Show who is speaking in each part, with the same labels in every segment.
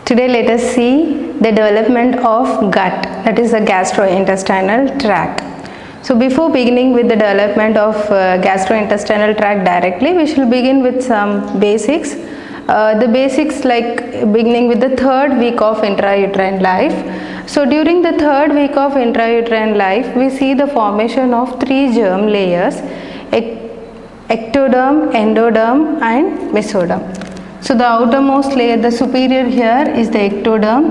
Speaker 1: Today let us see the development of gut, that is the gastrointestinal tract. So before beginning with the development of gastrointestinal tract directly, we shall begin with some basics. The basics like beginning with the third week of intrauterine life. So during the third week of intrauterine life, we see the formation of three germ layers: ectoderm, endoderm and mesoderm. So the outermost layer, the superior here is the ectoderm,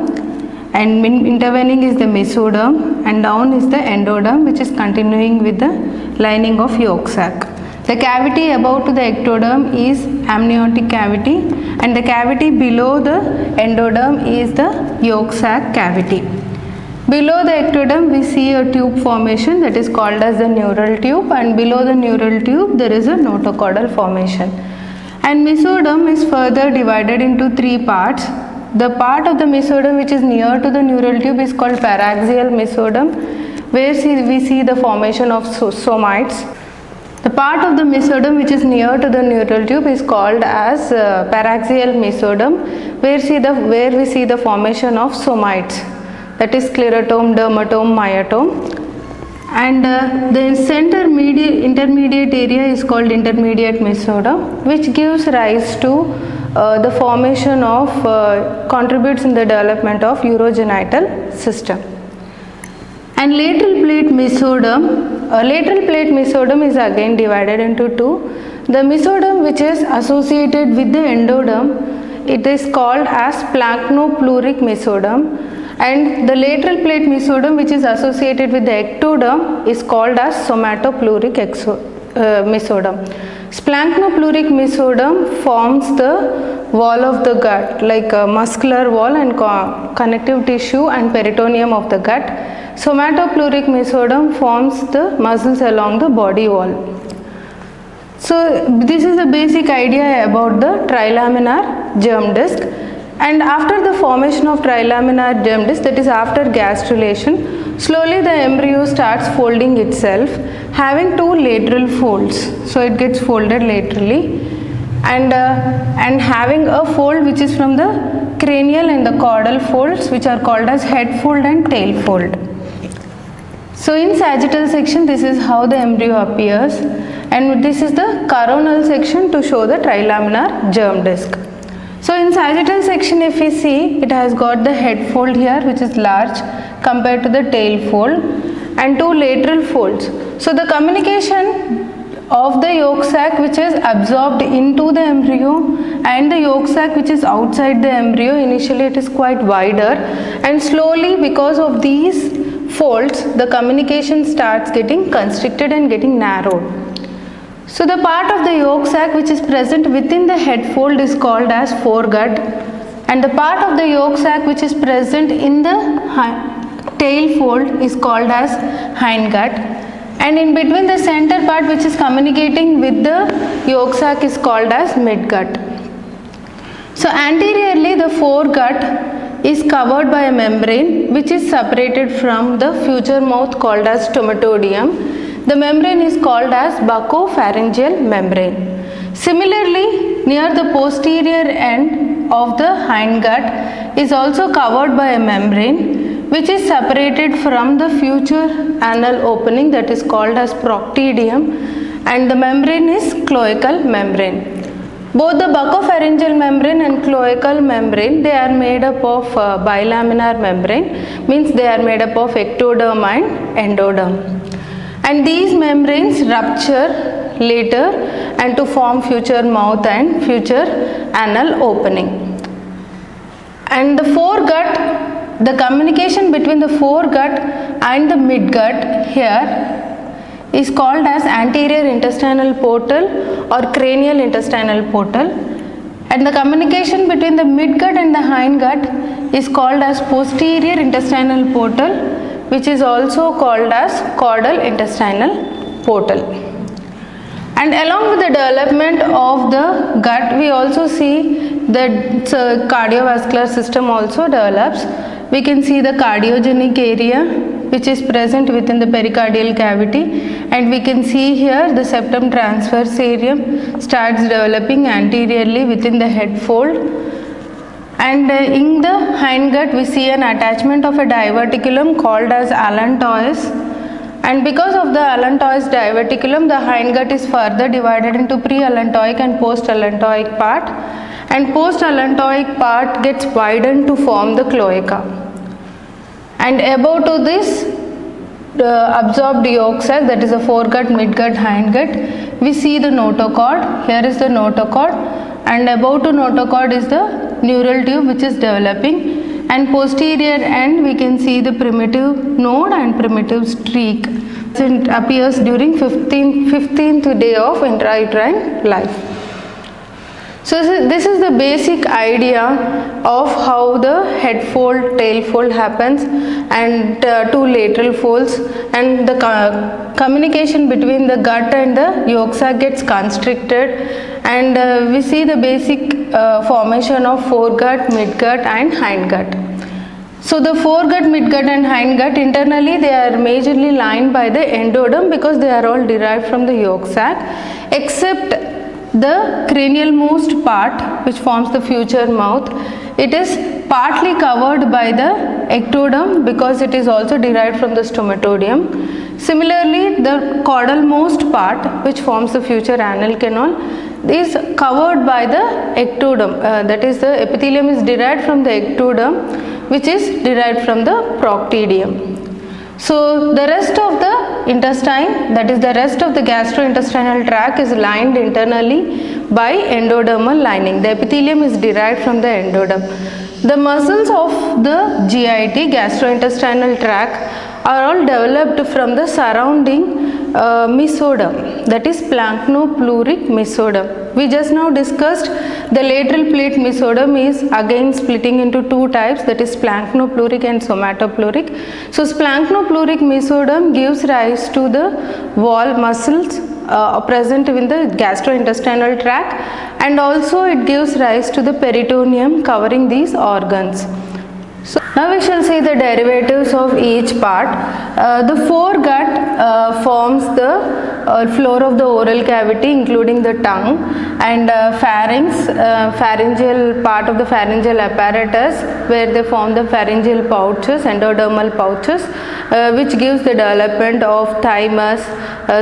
Speaker 1: and intervening is the mesoderm, and down is the endoderm, which is continuing with the lining of yolk sac. The cavity above to the ectoderm is amniotic cavity, and the cavity below the endoderm is the yolk sac cavity. Below the ectoderm we see a tube formation that is called as the neural tube, and below the neural tube there is a notochordal formation. And mesoderm is further divided into three parts. The part of the mesoderm which is near to the neural tube is called paraxial mesoderm, where we see the formation of somites. The part of the mesoderm which is near to the neural tube is called as paraxial mesoderm, where we see the formation of somites, that is sclerotome, dermatome, myotome. And the center intermediate area is called intermediate mesoderm, which gives rise to the formation of contributes in the development of urogenital system. And lateral plate mesoderm is again divided into two. The mesoderm which is associated with the endoderm, it is called as splanchno-pleuric mesoderm, and the lateral plate mesoderm which is associated with the ectoderm is called as somatopleuric mesoderm. Splanchno-pleuric mesoderm forms the wall of the gut, like a muscular wall and connective tissue and peritoneum of the gut. Somatopleuric mesoderm forms the muscles along the body wall. So this is the basic idea about the trilaminar germ disc. And after the formation of trilaminar germ disc, that is after gastrulation, slowly the embryo starts folding itself, having two lateral folds. So it gets folded laterally, and having a fold which is from the cranial and the caudal folds, which are called as head fold and tail fold. So in sagittal section, this is how the embryo appears, and this is the coronal section to show the trilaminar germ disc. So in sagittal section, if we see, it has got the head fold here, which is large compared to the tail fold, and two lateral folds. So the communication of the yolk sac which is absorbed into the embryo and the yolk sac which is outside the embryo, initially it is quite wider, and slowly because of these folds the communication starts getting constricted and getting narrowed. So the part of the yolk sac which is present within the head fold is called as foregut, and the part of the yolk sac which is present in the tail fold is called as hindgut, and in between the center part which is communicating with the yolk sac is called as midgut. So anteriorly the foregut is covered by a membrane which is separated from the future mouth called as stomatodium. The membrane is called as buccopharyngeal membrane. Similarly, near the posterior end of the hindgut is also covered by a membrane which is separated from the future anal opening, that is called as proctidium, and the membrane is cloacal membrane. Both the buccopharyngeal membrane and cloacal membrane, they are made up of bilaminar membrane, means they are made up of ectoderm and endoderm. And these membranes rupture later and to form future mouth and future anal opening. And the foregut, the communication between the foregut and the midgut here is called as anterior intestinal portal or cranial intestinal portal, and the communication between the midgut and the hindgut is called as posterior intestinal portal, which is also called as caudal intestinal portal. And along with the development of the gut, we also see that cardiovascular system also develops. We can see the cardiogenic area which is present within the pericardial cavity, and we can see here the septum transverse area starts developing anteriorly within the head fold, And in the hindgut we see an attachment of a diverticulum called as allantois, and because of the allantois diverticulum the hindgut is further divided into pre-allantoic and post-allantoic part, and post-allantoic part gets widened to form the cloaca. And above to this absorbed yolk sac, that is a foregut, midgut, hindgut, we see the notochord. Here is the notochord, and above to notochord is the neural tube which is developing, and posterior end we can see the primitive node and primitive streak. It appears during 15th day of intrauterine life. So this is the basic idea of how the head fold, tail fold happens, and two lateral folds, and the communication between the gut and the yolk sac gets constricted, and we see the basic formation of foregut, midgut and hindgut. So the foregut, midgut and hindgut internally they are majorly lined by the endoderm because they are all derived from the yolk sac, except the cranial most part which forms the future mouth. It is partly covered by the ectoderm because it is also derived from the stomatodium. Similarly, the caudal most part which forms the future anal canal is covered by the ectoderm, that is the epithelium is derived from the ectoderm which is derived from the proctidium. So the rest of the intestine, that is the rest of the gastrointestinal tract, is lined internally by endodermal lining. The epithelium is derived from the endoderm. The muscles of the GIT, gastrointestinal tract, are all developed from the surrounding mesoderm, that is planktopleuric mesoderm. We just now discussed the lateral plate mesoderm is again splitting into two types, that is planktopleuric and somatopleuric. So planktopleuric mesoderm gives rise to the wall muscles present in the gastrointestinal tract, and also it gives rise to the peritoneum covering these organs. So now we shall see the derivatives of each part. The foregut forms the floor of the oral cavity including the tongue, and pharynx, pharyngeal part of the pharyngeal apparatus where they form the pharyngeal pouches, endodermal pouches, which gives the development of thymus,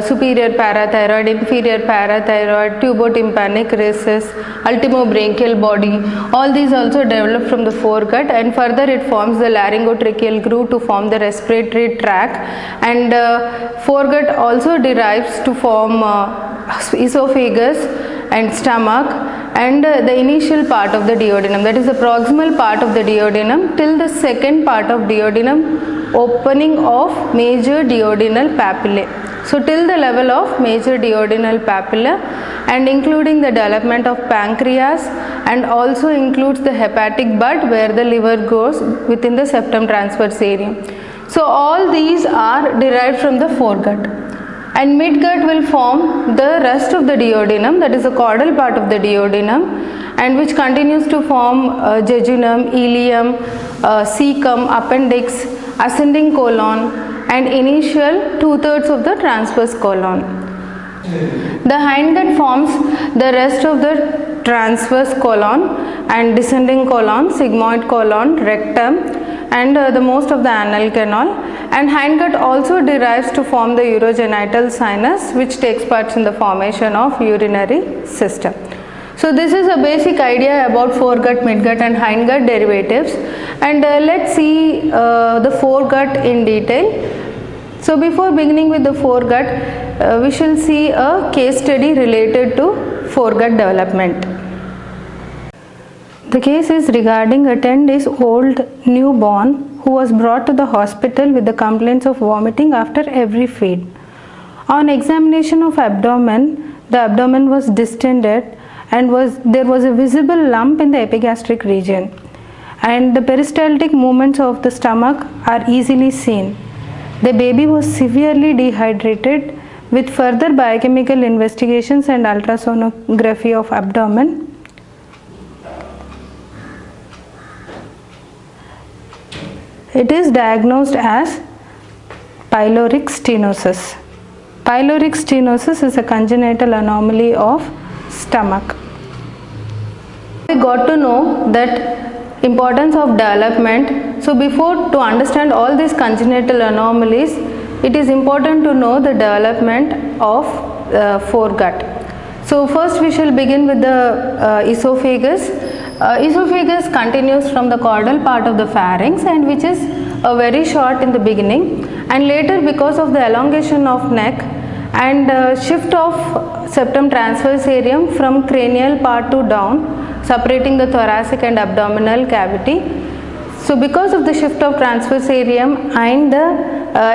Speaker 1: superior parathyroid, inferior parathyroid, tubotympanic recess, ultimobranchial body. All these also develop from the foregut, and further it forms the laryngotracheal groove to form the respiratory tract, and foregut also derives to form esophagus and stomach, and the initial part of the duodenum, that is the proximal part of the duodenum till the second part of duodenum, opening of major duodenal papillae. So till the level of major duodenal papilla, and including the development of pancreas, and also includes the hepatic bud where the liver goes within the septum transverse area. So all these are derived from the foregut, and midgut will form the rest of the duodenum, that is the caudal part of the duodenum, and which continues to form jejunum, ileum, cecum, appendix, ascending colon, and initial 2/3 of the transverse colon. The hindgut forms the rest of the transverse colon and descending colon, sigmoid colon, rectum, and the most of the anal canal, and hindgut also derives to form the urogenital sinus which takes part in the formation of urinary system. So this is a basic idea about foregut, midgut and hindgut derivatives, and let's see the foregut in detail. So before beginning with the foregut, we shall see a case study related to foregut development. The case is regarding a 10 days old newborn who was brought to the hospital with the complaints of vomiting after every feed. On examination of abdomen, the abdomen was distended and there was a visible lump in the epigastric region, and the peristaltic movements of the stomach are easily seen. The baby was severely dehydrated. With further biochemical investigations and ultrasonography of abdomen, it is diagnosed as pyloric stenosis. Pyloric stenosis is a congenital anomaly of stomach. We got to know that importance of development. So before to understand all these congenital anomalies, it is important to know the development of foregut. So first we shall begin with the esophagus. Esophagus continues from the caudal part of the pharynx, and which is very short in the beginning, and later because of the elongation of neck and shift of septum transverse areum from cranial part to down, separating the thoracic and abdominal cavity. So because of the shift of transverse areum and the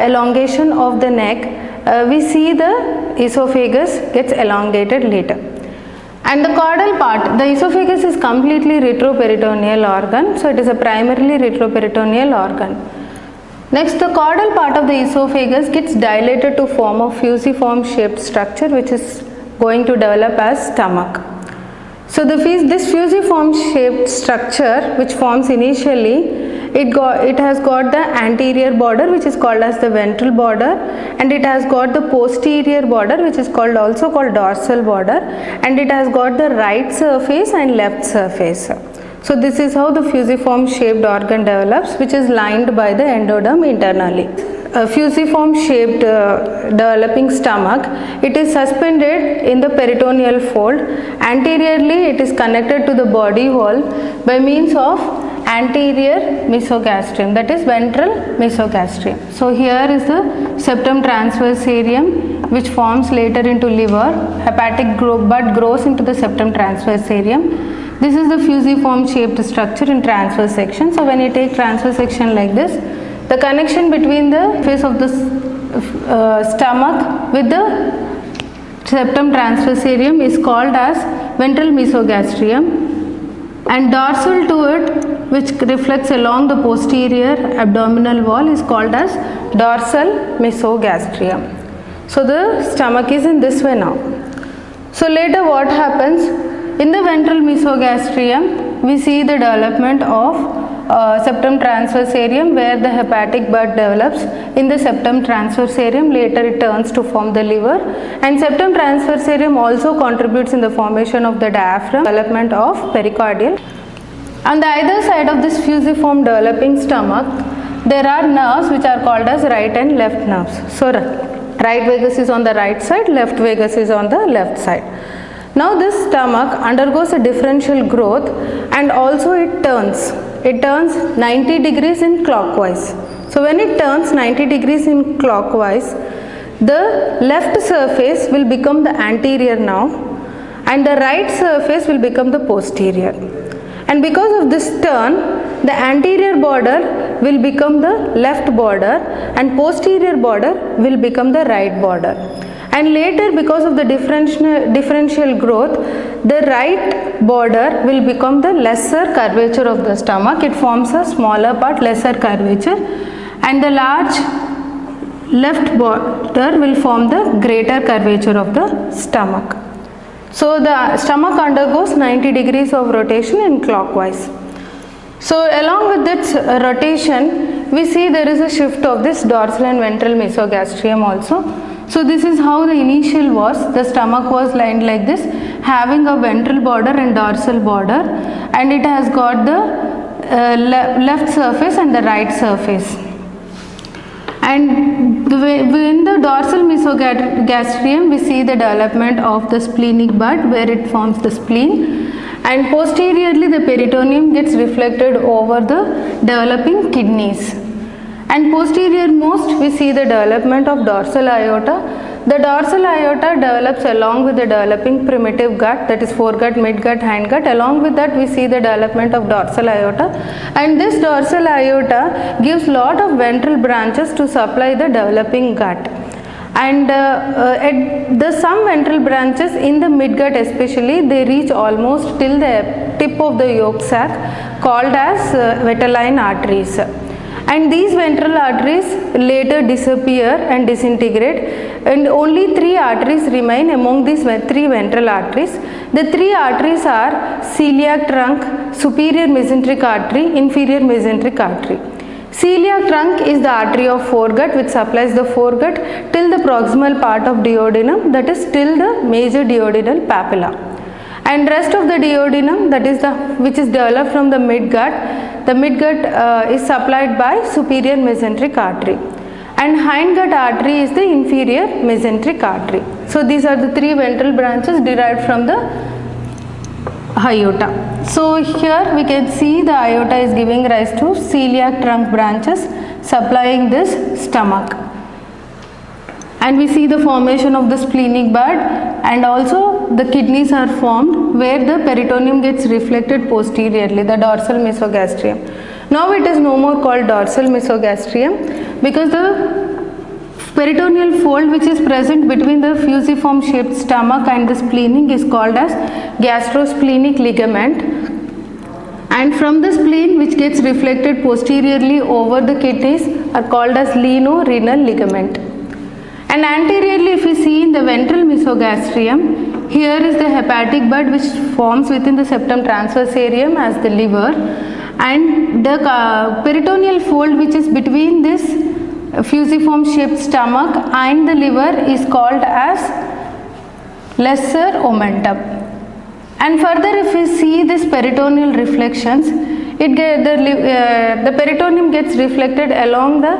Speaker 1: elongation of the neck, we see the esophagus gets elongated later. And the caudal part, the esophagus is completely retroperitoneal organ, so it is a primarily retroperitoneal organ. Next, the caudal part of the esophagus gets dilated to form a fusiform shaped structure which is going to develop as stomach. So this fusiform shaped structure which forms initially, it has got the anterior border which is called as the ventral border, and it has got the posterior border which is also called dorsal border, and it has got the right surface and left surface. So this is how the fusiform shaped organ develops, which is lined by the endoderm internally. A fusiform shaped developing stomach, it is suspended in the peritoneal fold. Anteriorly it is connected to the body wall by means of anterior mesogastrium, that is ventral mesogastrium. So here is the septum transverse areum which forms later into liver. Hepatic bud grows into the septum transverse areum. This is the fusiform shaped structure in transverse section. So when you take transverse section like this, the connection between the face of the stomach with the septum transverse areum is called as ventral mesogastrium, and dorsal to it, which reflects along the posterior abdominal wall, is called as dorsal mesogastrium. So the stomach is in this way now. So later what happens? In the ventral mesogastrium, we see the development of septum transverse areum, where the hepatic bud develops in the septum transverse areum. Later it turns to form the liver, and septum transverse areum also contributes in the formation of the diaphragm, development of pericardial. On the either side of this fusiform developing stomach, there are nerves which are called as right and left nerves. So right vagus is on the right side, left vagus is on the left side. Now this stomach undergoes a differential growth, and also it turns 90 degrees in clockwise. So when it turns 90 degrees in clockwise, the left surface will become the anterior now, and the right surface will become the posterior. And because of this turn, the anterior border will become the left border, and posterior border will become the right border. And later, because of the differential growth, the right border will become the lesser curvature of the stomach. It forms a smaller part, lesser curvature, and the large left border will form the greater curvature of the stomach. So the stomach undergoes 90 degrees of rotation in clockwise. So along with its rotation, we see there is a shift of this dorsal and ventral mesogastrium also. So this is how the initial was. The stomach was lined like this, having a ventral border and dorsal border, and it has got the left surface and the right surface. And in the dorsal mesogastrium, we see the development of the splenic bud, where it forms the spleen, and posteriorly the peritoneum gets reflected over the developing kidneys. And posterior most, we see the development of dorsal aorta. The dorsal aorta develops along with the developing primitive gut, that is foregut, midgut, hindgut. Along with that, we see the development of dorsal aorta, and this dorsal aorta gives lot of ventral branches to supply the developing gut. And some ventral branches in the midgut especially, they reach almost till the tip of the yolk sac, called as vitelline arteries. And these ventral arteries later disappear and disintegrate, and only 3 arteries remain among these 3 ventral arteries. The 3 arteries are celiac trunk, superior mesenteric artery, inferior mesenteric artery. Celiac trunk is the artery of foregut, which supplies the foregut till the proximal part of duodenum, that is till the major duodenal papilla. and rest of the duodenum, that is the which is developed from the midgut. The midgut is supplied by superior mesenteric artery, and hindgut artery is the inferior mesenteric artery. So these are the three ventral branches derived from the aorta. So here we can see the aorta is giving rise to celiac trunk branches supplying this stomach, and we see the formation of the splenic bud, and also the kidneys are formed where the peritoneum gets reflected posteriorly, the dorsal mesogastrium. Now it is no more called dorsal mesogastrium because the peritoneal fold which is present between the fusiform shaped stomach and the splenic is called as gastrosplenic ligament, and from the spleen which gets reflected posteriorly over the kidneys are called as lieno-renal ligament. And anteriorly, if we see in the ventral mesogastrium, here is the hepatic bud which forms within the septum transversarium as the liver, and the peritoneal fold which is between this fusiform shaped stomach and the liver is called as lesser omentum. And further, if we see this peritoneal reflections, the peritoneum gets reflected along the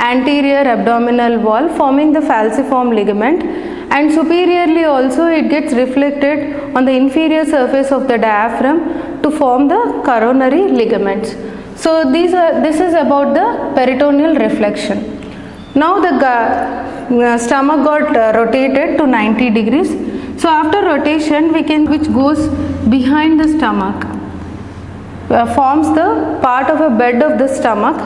Speaker 1: anterior abdominal wall forming the falciform ligament, and superiorly also it gets reflected on the inferior surface of the diaphragm to form the coronary ligaments. So this is about the peritoneal reflection. Now the stomach got rotated to 90 degrees. So after rotation which goes behind the stomach forms the part of a bed of the stomach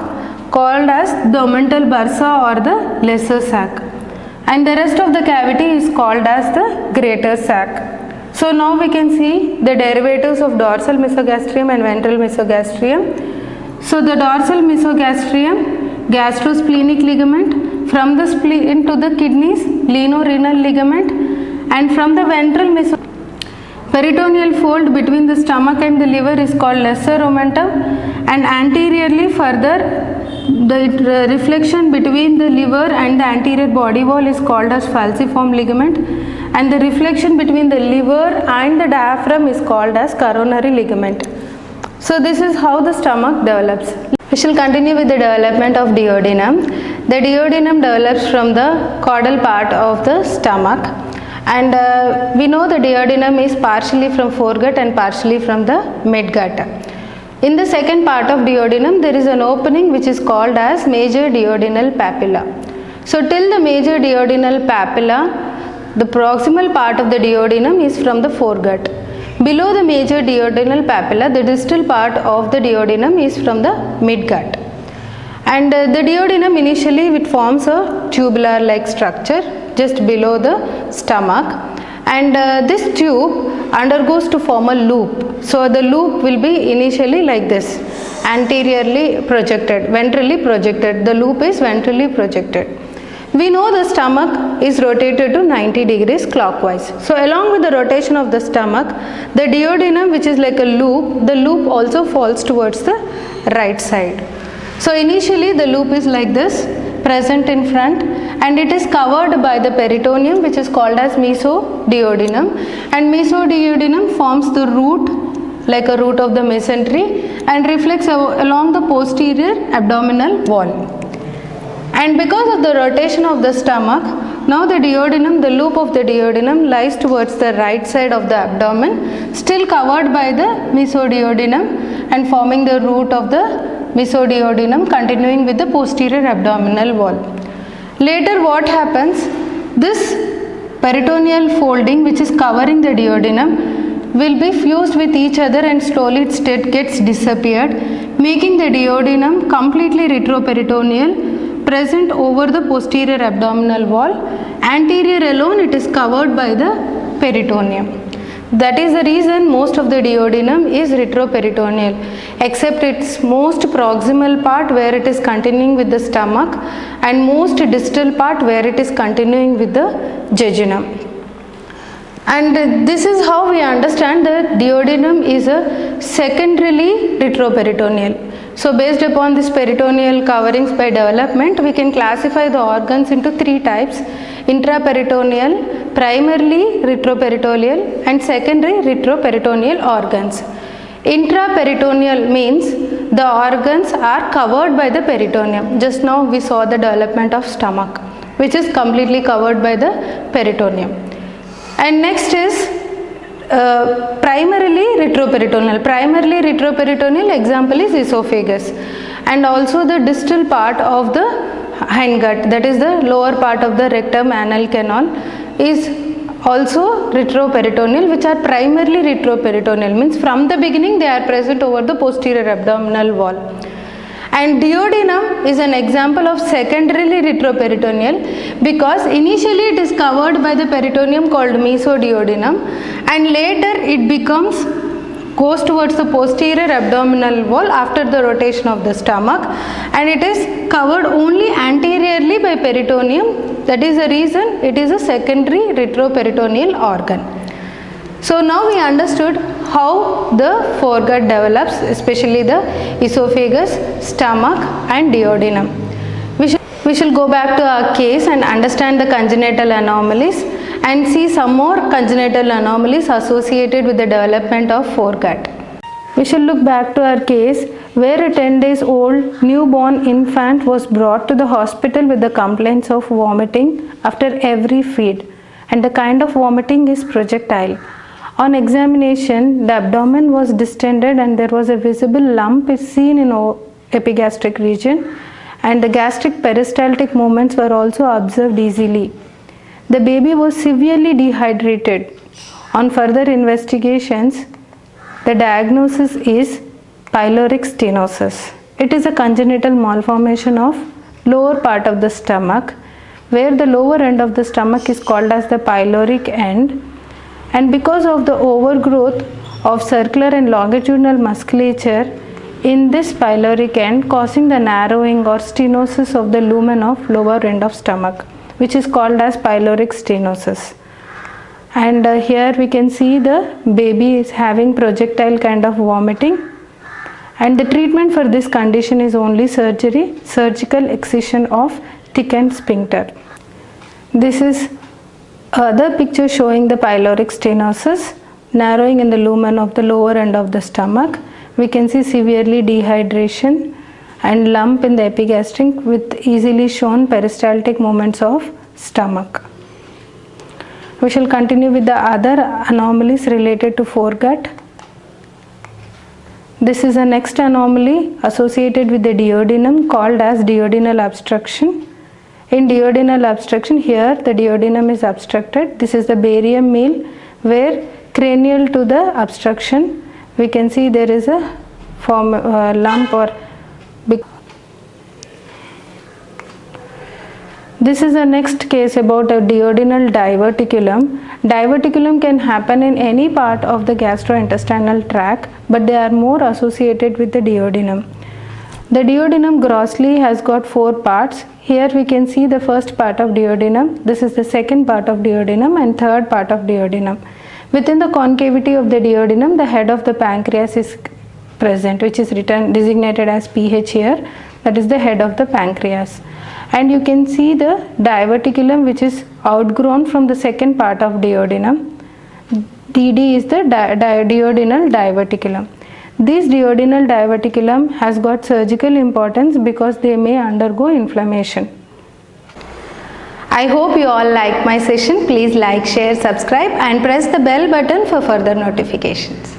Speaker 1: called as the omental bursa or the lesser sac, and the rest of the cavity is called as the greater sac. So now we can see the derivatives of dorsal mesogastrium and ventral mesogastrium. So the dorsal mesogastrium, gastrosplenic ligament, from the spleen to the kidneys, lieno-renal ligament, and from the ventral peritoneal fold between the stomach and the liver is called lesser omentum, and anteriorly further the reflection between the liver and the anterior body wall is called as falciform ligament, and the reflection between the liver and the diaphragm is called as coronary ligament. So this is how the stomach develops. We shall continue with the development of duodenum. The duodenum develops from the caudal part of the stomach, and we know the duodenum is partially from foregut and partially from the midgut. In the second part of duodenum there is an opening which is called as major duodenal papilla. So till the major duodenal papilla, the proximal part of the duodenum is from the foregut. Below the major duodenal papilla, the distal part of the duodenum is from the midgut. And the duodenum initially it forms a tubular like structure just below the stomach, and this tube undergoes to form a loop. So the loop will be initially like this, anteriorly projected, ventrally projected. The loop is ventrally projected. We know the stomach is rotated to 90 degrees clockwise. So along with the rotation of the stomach, the duodenum, which is like a loop, the loop also falls towards the right side. So initially the loop is like this, present in front, and it is covered by the peritoneum which is called as mesoduodenum, and mesoduodenum forms the root, like a root of the mesentery, and reflects along the posterior abdominal wall. And because of the rotation of the stomach, now the duodenum, the loop of the duodenum lies towards the right side of the abdomen, still covered by the mesoduodenum and forming the root of the mesoduodenum, continuing with the posterior abdominal wall. Later what happens, this peritoneal folding which is covering the duodenum will be fused with each other and slowly its state gets disappeared, making the duodenum completely retroperitoneal, present over the posterior abdominal wall. Anterior alone it is covered by the peritoneum. That is the reason most of the duodenum is retroperitoneal, except its most proximal part where it is continuing with the stomach, and most distal part where it is continuing with the jejunum. And this is how we understand that duodenum is a secondarily retroperitoneal. So based upon this peritoneal coverings by development, we can classify the organs into three types. intraperitoneal, primarily retroperitoneal and secondary retroperitoneal organs. Intraperitoneal means the organs are covered by the peritoneum. Just now we saw the development of stomach, which is completely covered by the peritoneum. And next is primarily retroperitoneal. Primarily retroperitoneal example is esophagus, and also the distal part of the hindgut, that is the lower part of the rectum anal canal, is also retroperitoneal, which are primarily retroperitoneal, means from the beginning they are present over the posterior abdominal wall. And duodenum is an example of secondarily retroperitoneal, because initially it is covered by the peritoneum called mesoduodenum, and later it goes towards the posterior abdominal wall after the rotation of the stomach, and it is covered only anteriorly by peritoneum. That is the reason it is a secondary retroperitoneal organ. So now we understood how the foregut develops, especially the esophagus, stomach and duodenum. We shall go back to our case and understand the congenital anomalies and see some more congenital anomalies associated with the development of foregut. We shall look back to our case where a 10 days old newborn infant was brought to the hospital with the complaints of vomiting after every feed, and the kind of vomiting is projectile. On examination, the abdomen was distended and there was a visible lump is seen in epigastric region, and the gastric peristaltic movements were also observed easily. The baby was severely dehydrated. On further investigations, the diagnosis is pyloric stenosis. It is a congenital malformation of lower part of the stomach, where the lower end of the stomach is called as the pyloric end, and because of the overgrowth of circular and longitudinal musculature in this pyloric end, causing the narrowing or stenosis of the lumen of lower end of stomach, which is called as pyloric stenosis. And here we can see the baby is having projectile kind of vomiting, and the treatment for this condition is only surgical excision of thickened sphincter. This is other picture showing the pyloric stenosis, narrowing in the lumen of the lower end of the stomach. We can see severely dehydration and lump in the epigastric with easily shown peristaltic movements of stomach. We shall continue with the other anomalies related to foregut. This is the next anomaly associated with the duodenum called as duodenal obstruction. In duodenal obstruction, here the duodenum is obstructed. This is the barium meal, where cranial to the obstruction we can see there is a lump or big. This is the next case about a duodenal diverticulum. Diverticulum can happen in any part of the gastrointestinal tract, but they are more associated with the duodenum. The duodenum grossly has got 4 parts. Here we can see the first part of duodenum. This is the second part of duodenum and third part of duodenum. Within the concavity of the duodenum, the head of the pancreas is present, which is designated as PH here. That is the head of the pancreas. And you can see the diverticulum, which is outgrown from the second part of duodenum. DD is the duodenal diverticulum. This duodenal diverticulum has got surgical importance because they may undergo inflammation. I hope you all like my session. Please like, share, subscribe and press the bell button for further notifications.